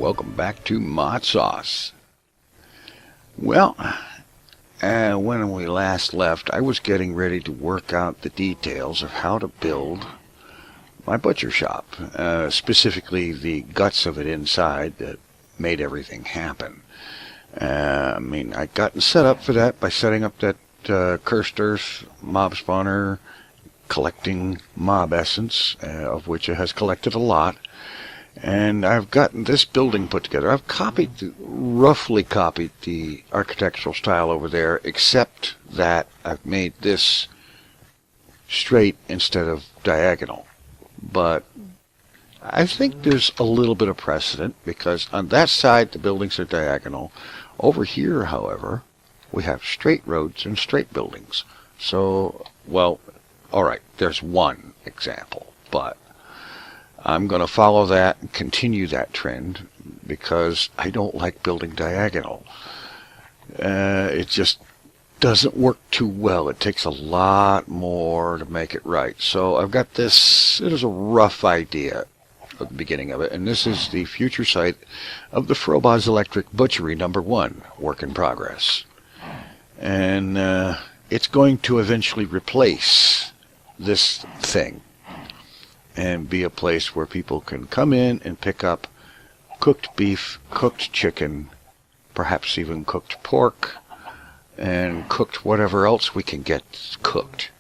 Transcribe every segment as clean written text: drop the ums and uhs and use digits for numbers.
welcome back to ModSauce. Well, when we last left, I was getting ready to work out the details of how to build my butcher shop, specifically the guts of it inside that made everything happen. I got set up for that by setting up that Cursed Earth mob spawner, collecting mob essence, of which it has collected a lot. And I've gotten this building put together. I've roughly copied the architectural style over there, except that I've made this straight instead of diagonal. But I think there's a little bit of precedent, because on that side the buildings are diagonal. Over here, however, we have straight roads and straight buildings. So, well, alright, there's one example, but I'm going to follow that and continue that trend because I don't like building diagonal. It just doesn't work too well. It takes a lot more to make it right. So I've got this. It is a rough idea at the beginning of it, and this is the future site of the Froboz's Electric Butchery #1, work in progress. And it's going to eventually replace this thing and be a place where people can come in and pick up cooked beef, cooked chicken, perhaps even cooked pork, and cooked whatever else we can get cooked.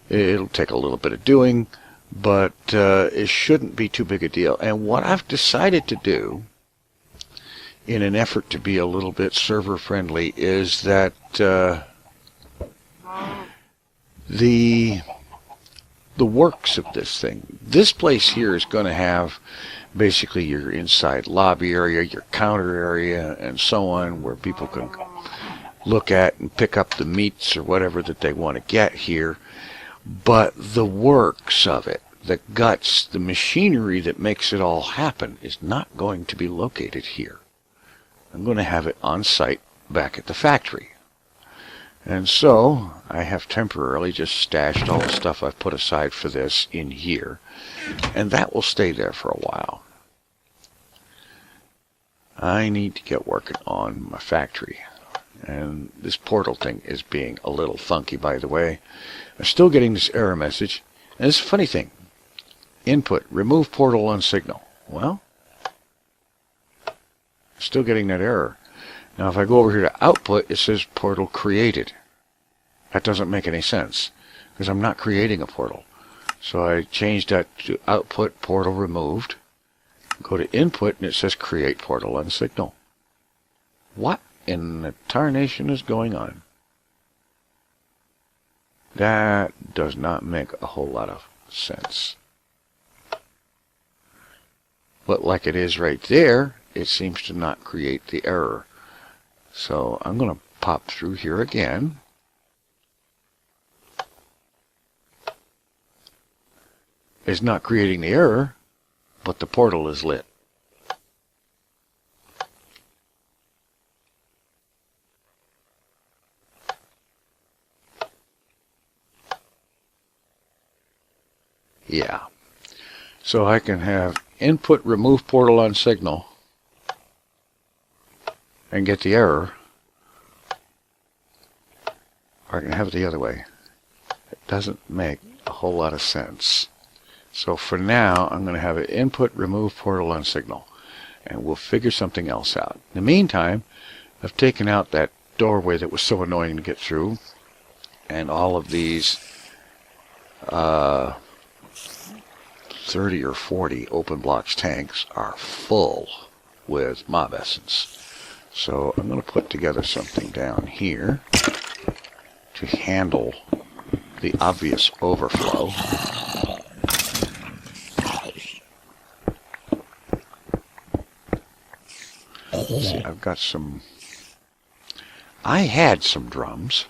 It'll take a little bit of doing, but it shouldn't be too big a deal. And what I've decided to do, in an effort to be a little bit server friendly, is that the works of this thing. This place here is going to have basically your inside lobby area, your counter area, and so on, where people can look at and pick up the meats or whatever that they want to get here. But the works of it, the guts, the machinery that makes it all happen, is not going to be located here. I'm going to have it on site back at the factory. And so I have temporarily just stashed all the stuff I've put aside for this in here, and that will stay there for a while. I need to get working on my factory, and this portal thing is being a little funky, by the way. I'm still getting this error message, and it's a funny thing. Input, remove portal on signal. Well, still getting that error. Now if I go over here to output, it says portal created. That doesn't make any sense, because I'm not creating a portal. So I changed that to output portal removed. Go to input and it says create portal on signal. What in the tarnation is going on? That does not make a whole lot of sense. But like it is right there, it seems to not create the error. So I'm going to pop through here again. It's not creating the error, but the portal is lit. Yeah. So I can have input remove portal on signal and get the error, or I can have it the other way. It doesn't make a whole lot of sense. So for now, I'm going to have it input remove portal on signal, and we'll figure something else out. In the meantime, I've taken out that doorway that was so annoying to get through, and all of these 30 or 40 open blocks tanks are full with mob essence. So I'm going to put together something down here to handle the obvious overflow. Let's see, I've got some... I had some drums.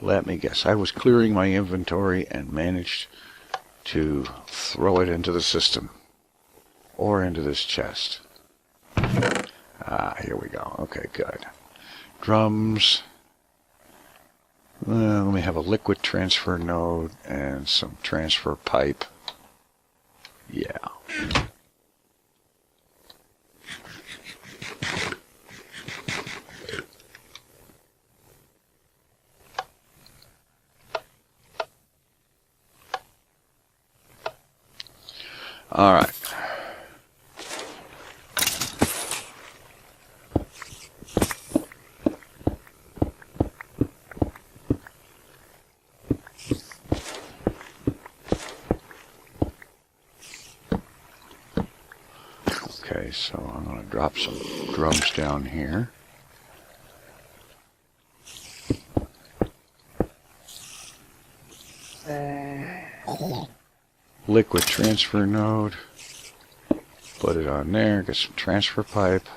Let me guess. I was clearing my inventory and managed to throw it into the system. Or into this chest. Here we go. Okay, good. Drums. Let me have a liquid transfer node and some transfer pipe. Yeah. All right. Okay, so I'm going to drop some drums down here. Liquid transfer node. Put it on there, get some transfer pipe.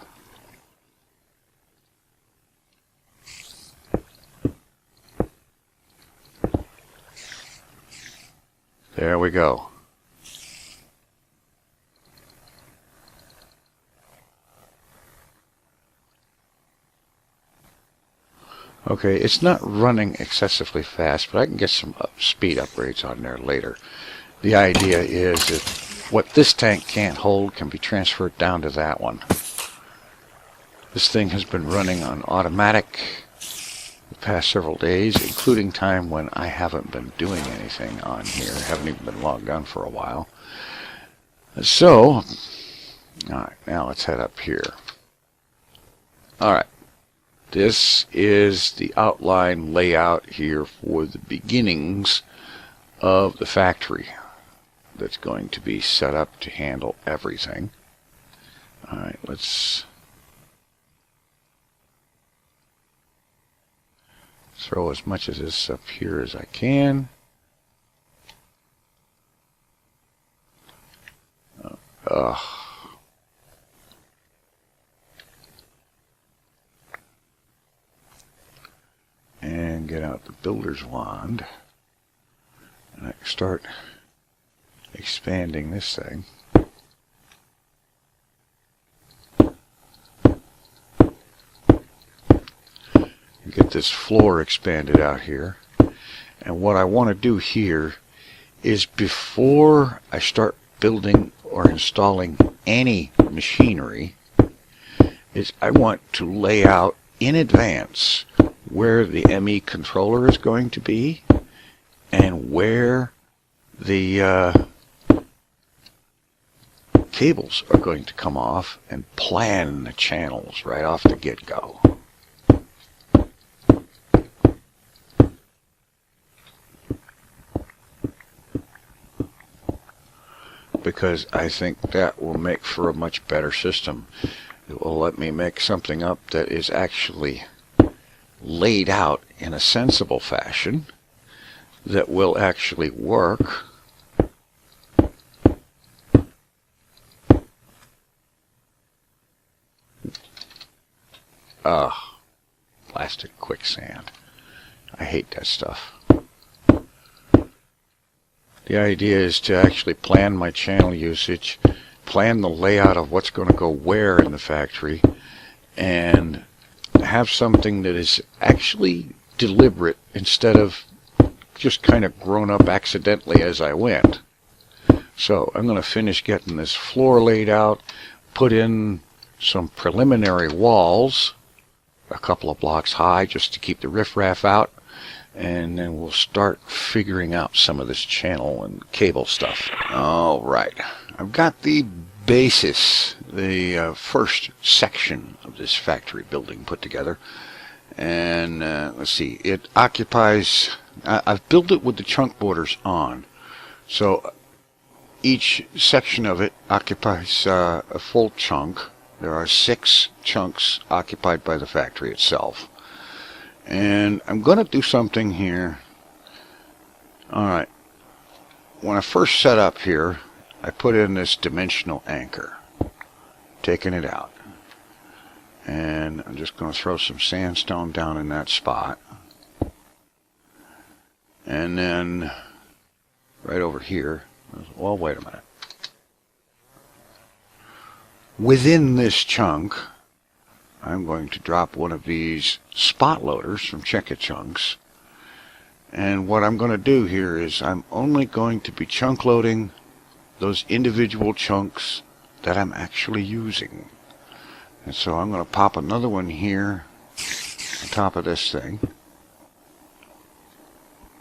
There we go. Okay, it's not running excessively fast, but I can get some speed upgrades on there later. The idea is that what this tank can't hold can be transferred down to that one. This thing has been running on automatic the past several days, including time when I haven't been doing anything on here. I haven't even been logged on for a while. So, alright, now let's head up here. Alright. This is the outline layout here for the beginnings of the factory that's going to be set up to handle everything. Alright, let's throw as much of this up here as I can. And get out the builder's wand, and I can start expanding this thing. Get this floor expanded out here. And what I want to do here is, before I start building or installing any machinery, is I want to lay out in advance where the ME controller is going to be and where the cables are going to come off, and plan the channels right off the get-go. Because I think that will make for a much better system. It will let me make something up that is actually laid out in a sensible fashion that will actually work. Plastic quicksand. I hate that stuff. The idea is to actually plan my channel usage, plan the layout of what's going to go where in the factory, and have something that is actually deliberate instead of just kind of grown up accidentally as I went. So I'm going to finish getting this floor laid out, put in some preliminary walls, a couple of blocks high just to keep the riffraff out, and then we'll start figuring out some of this channel and cable stuff. Alright, I've got the basis, the first section of this factory building put together, and let's see, it occupies, I've built it with the chunk borders on, so each section of it occupies a full chunk. There are 6 chunks occupied by the factory itself. And I'm going to do something here. Alright, when I first set up here, I put in this dimensional anchor, taking it out. And I'm just going to throw some sandstone down in that spot. And then, right over here, well, wait a minute. Within this chunk, I'm going to drop one of these spot loaders from Check-It Chunks. And what I'm going to do here is I'm only going to be chunk loading those individual chunks that I'm actually using. And so I'm going to pop another one here on top of this thing.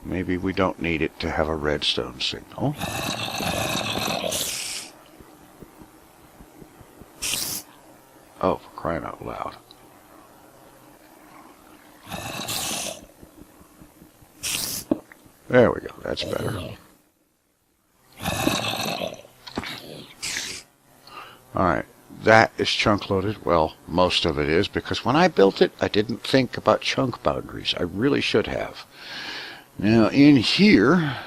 Maybe we don't need it to have a redstone signal. crying out loud. There we go, that's better. Alright, that is chunk loaded. Well, most of it is, because when I built it, I didn't think about chunk boundaries. I really should have. Now, in here, I'm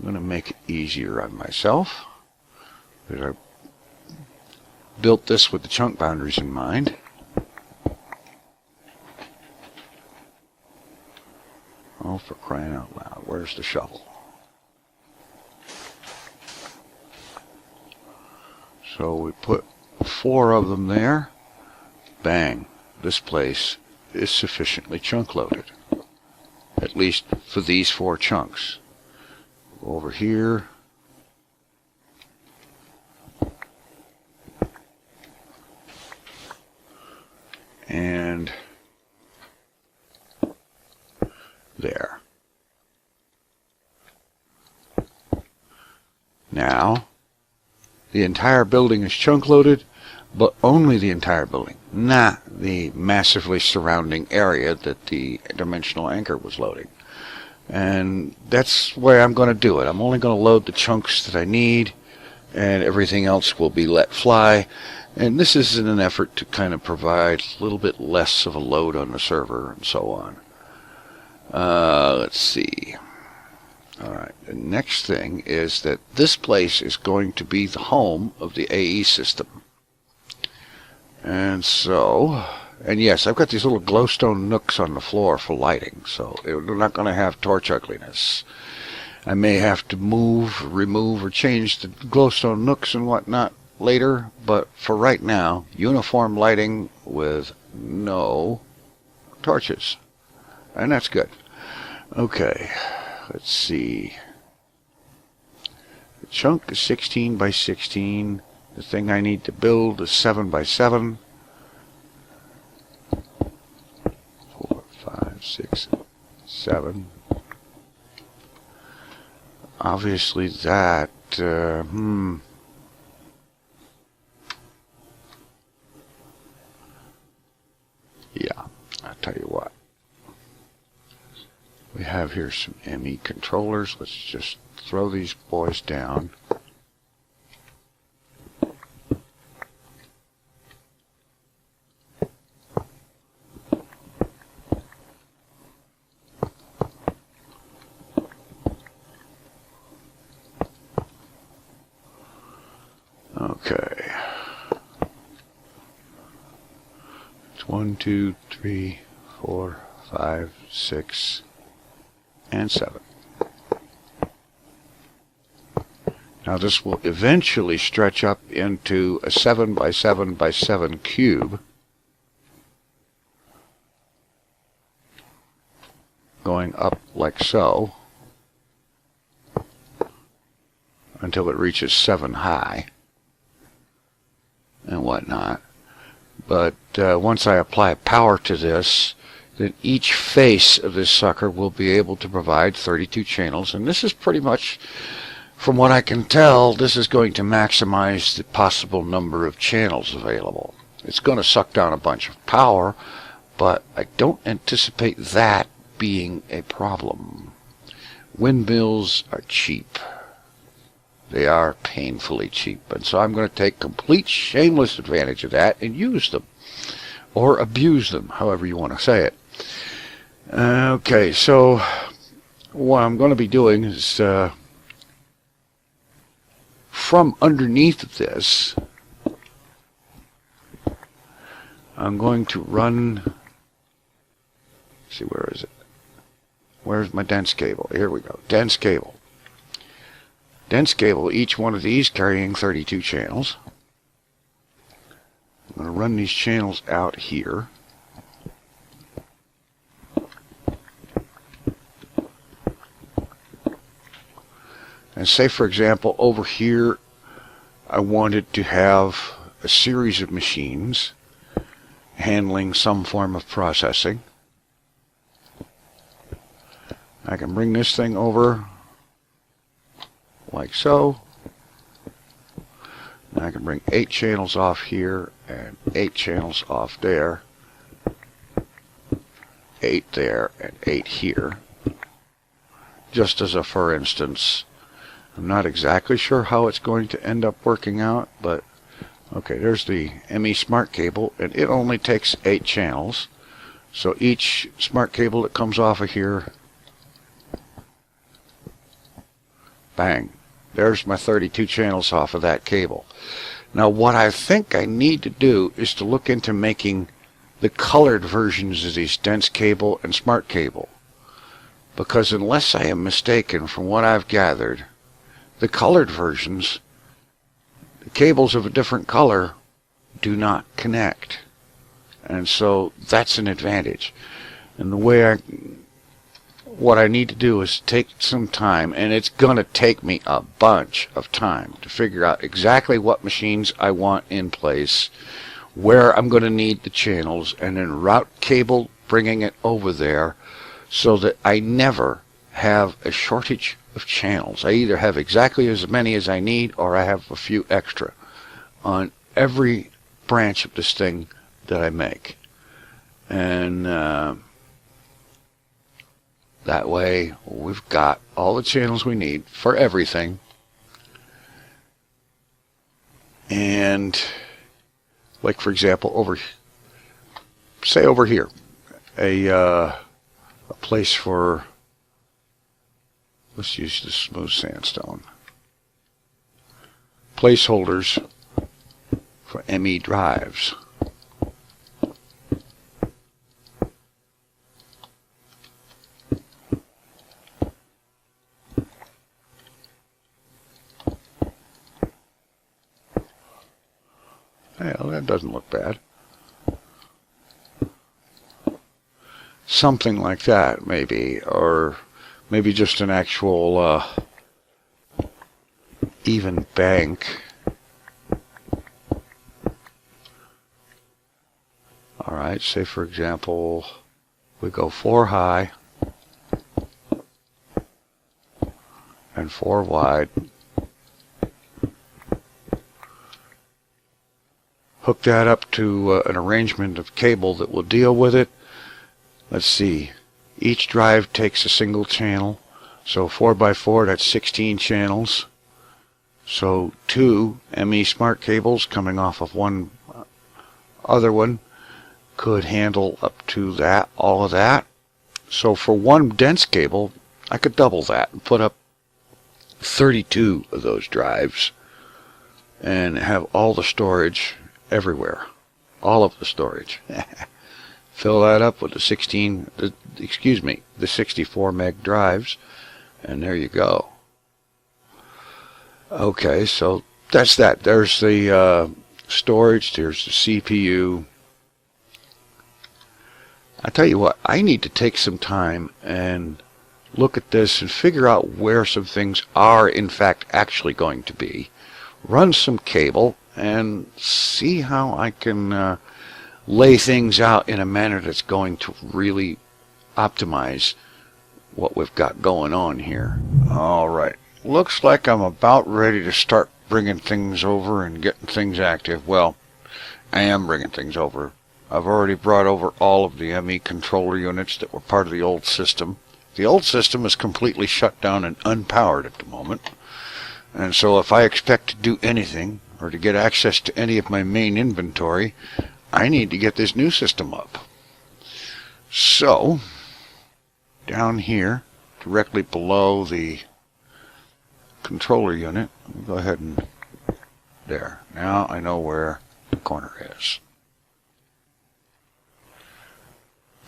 going to make it easier on myself, because I built this with the chunk boundaries in mind. Oh, for crying out loud, where's the shovel? So we put 4 of them there. Bang. This place is sufficiently chunk loaded. At least for these 4 chunks. Over here. And there. Now, the entire building is chunk loaded, but only the entire building, not the massively surrounding area that the dimensional anchor was loading. And that's the way I'm going to do it. I'm only going to load the chunks that I need, and everything else will be let fly. And this is in an effort to kind of provide a little bit less of a load on the server and so on. Let's see. Alright, the next thing is that this place is going to be the home of the AE system. And so, and yes, I've got these little glowstone nooks on the floor for lighting, so they're not going to have torch ugliness. I may have to move, remove, or change the glowstone nooks and whatnot later, but for right now, uniform lighting with no torches. And that's good. Okay. Let's see. The chunk is 16 by 16. The thing I need to build is 7 by 7. 4, 5, 6, 7. Obviously that, yeah, I'll tell you what. We have here some ME controllers. Let's just throw these boys down. Okay. It's 1, 2, 3, 4, 5, 6. And 7. Now this will eventually stretch up into a 7 by 7 by 7 cube, going up like so until it reaches 7 high and whatnot. But once I apply power to this, then each face of this sucker will be able to provide 32 channels. And this is pretty much, from what I can tell, this is going to maximize the possible number of channels available. It's going to suck down a bunch of power, but I don't anticipate that being a problem. Windmills are cheap. They are painfully cheap. And so I'm going to take complete shameless advantage of that and use them. Or abuse them, however you want to say it. Okay, so what I'm going to be doing is from underneath this, I'm going to run, let's see, where is it? Where's my dense cable? Here we go, dense cable. Dense cable, each one of these carrying 32 channels. I'm going to run these channels out here. And say, for example, over here, I wanted to have a series of machines handling some form of processing. I can bring this thing over like so. I I can bring 8 channels off here and 8 channels off there, 8 there and 8 here. Just as a for instance, I'm not exactly sure how it's going to end up working out, but okay, there's the ME smart cable, and it only takes 8 channels. So each smart cable that comes off of here, bang, there's my 32 channels off of that cable. Now what I think I need to do is to look into making the colored versions of these dense cable and smart cable. Because unless I am mistaken from what I've gathered, the colored versions, the cables of a different color do not connect. And so that's an advantage. And the way what I need to do is take some time, and it's going to take me a bunch of time to figure out exactly what machines I want in place, where I'm going to need the channels, and then route cable bringing it over there so that I never have a shortage of channels. I either have exactly as many as I need, or I have a few extra on every branch of this thing that I make. And that way we've got all the channels we need for everything. And like for example, over here, a place for, let's use the smooth sandstone, placeholders for ME drives. Well, that doesn't look bad. Something like that, maybe, or maybe just an actual even bank. Alright, say for example, we go 4 high and 4 wide. Hook that up to an arrangement of cable that will deal with it. Let's see, each drive takes a single channel, so 4x4, that's 16 channels. So 2 ME smart cables coming off of one other one could handle up to that, all of that. So for one dense cable, I could double that and put up 32 of those drives and have all the storage everywhere, all of the storage. Fill that up with the 64 meg drives, and there you go. Okay, so that's that. There's the storage, there's the CPU. I tell you what, I need to take some time and look at this and figure out where some things are in fact actually going to be. Run some cable and see how I can lay things out in a manner that's going to really optimize what we've got going on here. Alright, looks like I'm about ready to start bringing things over and getting things active. Well, I am bringing things over. I've already brought over all of the ME controller units that were part of the old system. The old system is completely shut down and unpowered at the moment. And so if I expect to do anything, or to get access to any of my main inventory, I need to get this new system up. So, down here, directly below the controller unit, let me go ahead and, there. Now I know where the corner is.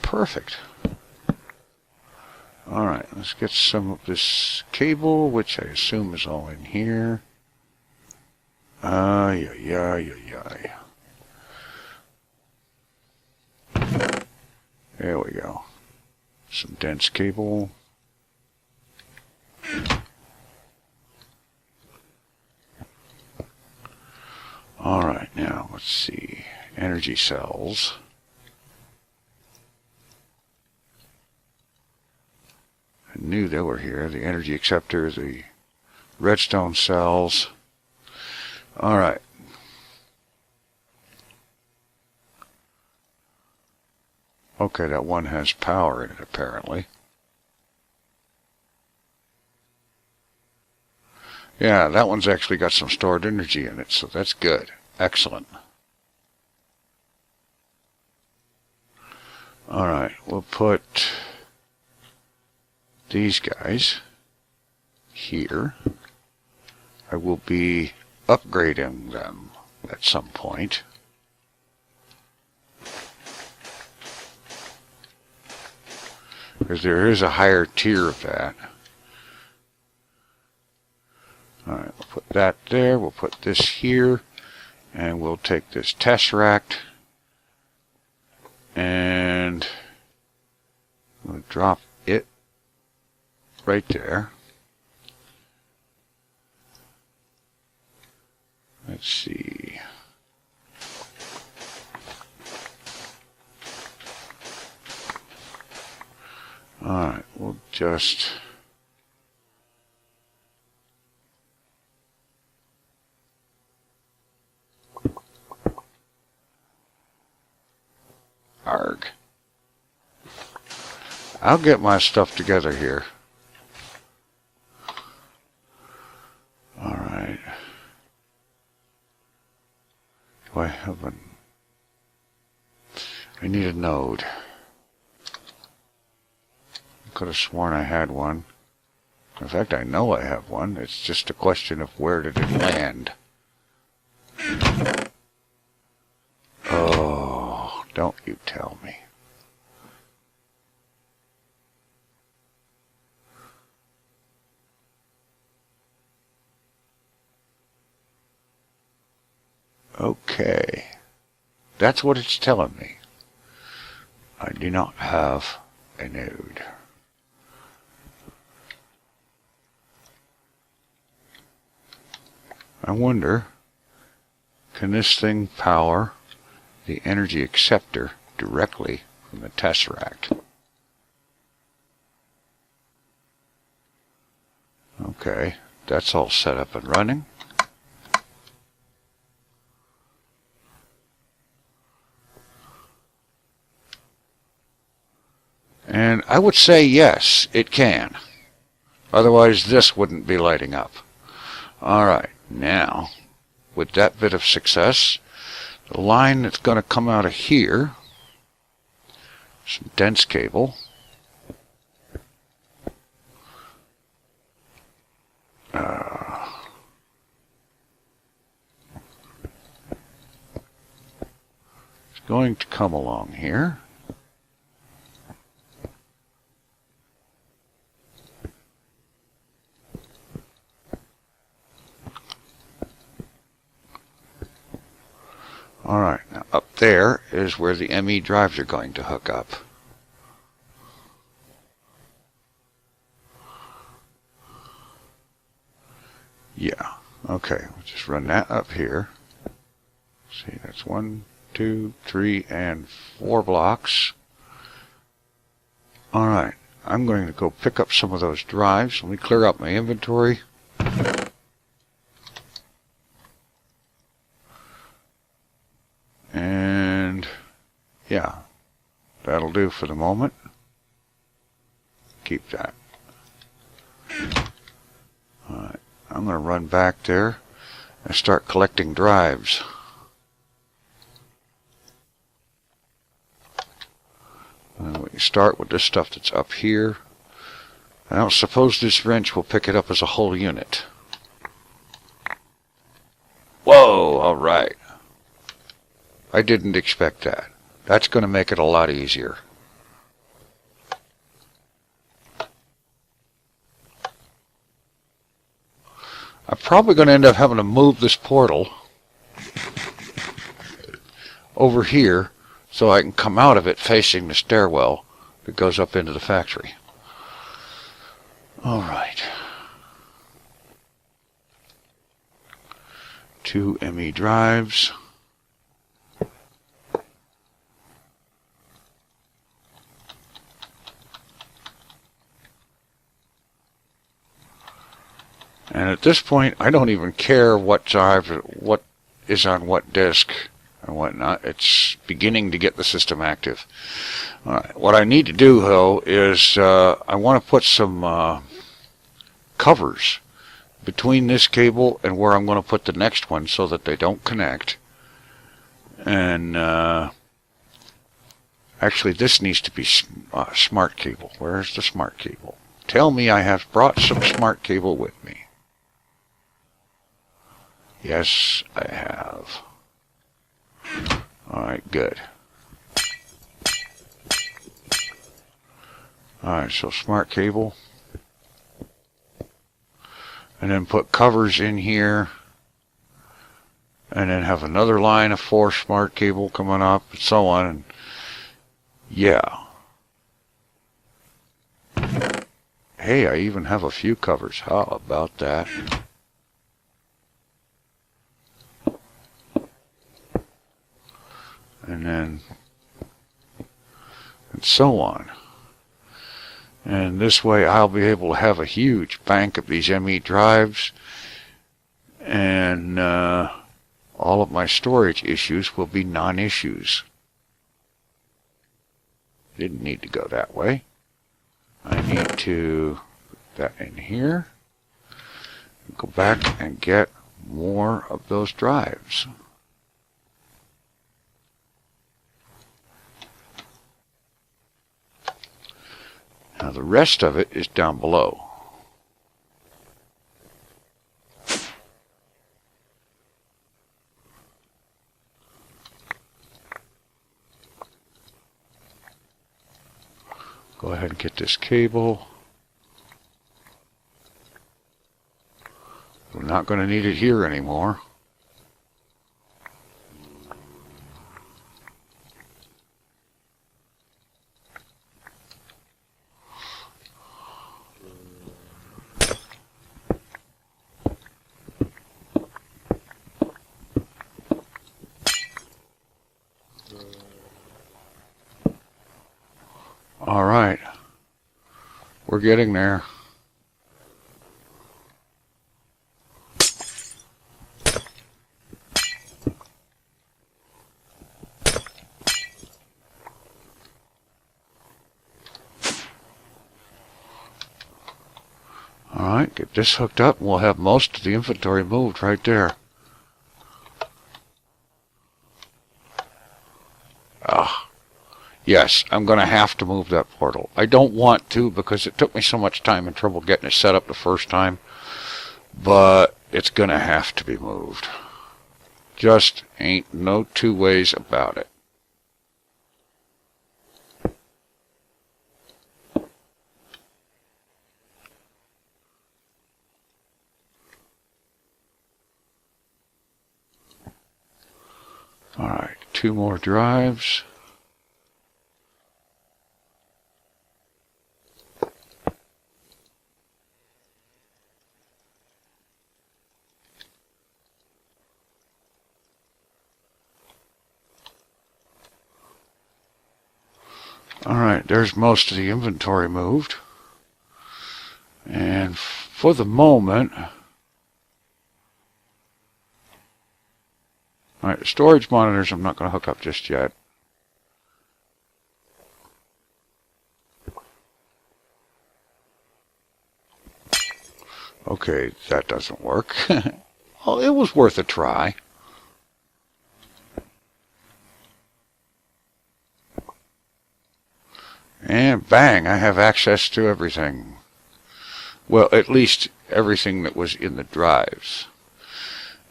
Perfect. Alright, let's get some of this cable, which I assume is all in here. There we go. Some dense cable. Alright, now let's see. Energy cells. I knew they were here. The energy acceptor, the redstone cells. Alright, Okay, that one has power in it apparently. Yeah, that one's actually got some stored energy in it, so that's good. Excellent. Alright, we'll put these guys here. I will be upgrading them at some point. Because there is a higher tier of that. Alright, we'll put that there, we'll put this here, and we'll take this Tesseract and we'll drop it right there. Let's see. Alright, we'll just arg. I'll get my stuff together here. Alright. Do I have an... I need a node. I could have sworn I had one. In fact, I know I have one. It's just a question of where did it land. Oh, don't you tell me. Okay. That's what it's telling me. I do not have a node. I wonder, can this thing power the energy acceptor directly from the Tesseract? Okay, that's all set up and running. And I would say yes, it can. Otherwise this wouldn't be lighting up. Alright, now, with that bit of success, the line that's going to come out of here, some dense cable, it's going to come along here. Alright, now up there is where the ME drives are going to hook up. Yeah, okay, we'll just run that up here. See, that's 1, 2, 3, and 4 blocks. Alright, I'm going to go pick up some of those drives. Let me clear out my inventory. And yeah, that'll do for the moment. Keep that. Alright, I'm going to run back there and start collecting drives. And we start with this stuff that's up here. I don't suppose this wrench will pick it up as a whole unit. Whoa, alright. I didn't expect that. That's going to make it a lot easier. I'm probably going to end up having to move this portal over here so I can come out of it facing the stairwell that goes up into the factory. Alright. 2 ME drives. And at this point, I don't even care what drive, what is on what disk. and whatnot. It's beginning to get the system active. Alright, what I need to do though is I want to put some covers between this cable and where I'm going to put the next one so that they don't connect. And actually this needs to be smart cable. Where's the smart cable? Tell me I have brought some smart cable with me. Yes, I have. Alright, good. Alright, so smart cable. And then put covers in here. And then have another line of 4 smart cable coming up and so on. And yeah. Hey, I even have a few covers. How about that? And then and so on. And this way I'll be able to have a huge bank of these ME drives, and all of my storage issues will be non-issues. Didn't need to go that way. I need to put that in here. Go back and get more of those drives. Now the rest of it is down below. Go ahead and get this cable. We're not going to need it here anymore. All right, we're getting there. All right, get this hooked up and we'll have most of the inventory moved right there. Yes, I'm going to have to move that portal. I don't want to because it took me so much time and trouble getting it set up the first time. But it's going to have to be moved. Just ain't no two ways about it. Alright, 2 more drives. Alright, there's most of the inventory moved. And for the moment... Alright, the storage monitors I'm not going to hook up just yet. Okay, that doesn't work. Well, it was worth a try. And bang, I have access to everything. Well, at least everything that was in the drives.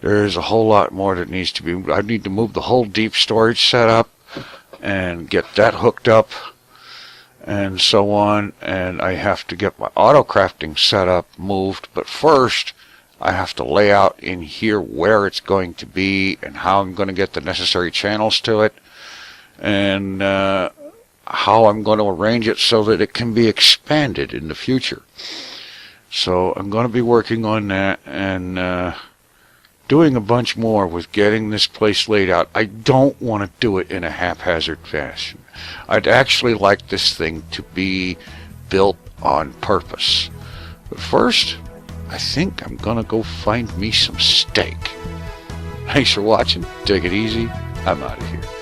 There's a whole lot more that needs to be... I need to move the whole deep storage setup and get that hooked up and so on. And I have to get my auto crafting setup moved. But first, I have to lay out in here where it's going to be and how I'm going to get the necessary channels to it. And how I'm going to arrange it so that it can be expanded in the future. So I'm going to be working on that and doing a bunch more with getting this place laid out. I don't want to do it in a haphazard fashion. I'd actually like this thing to be built on purpose. But first, I think I'm going to go find me some steak. Thanks for watching. Take it easy. I'm out of here.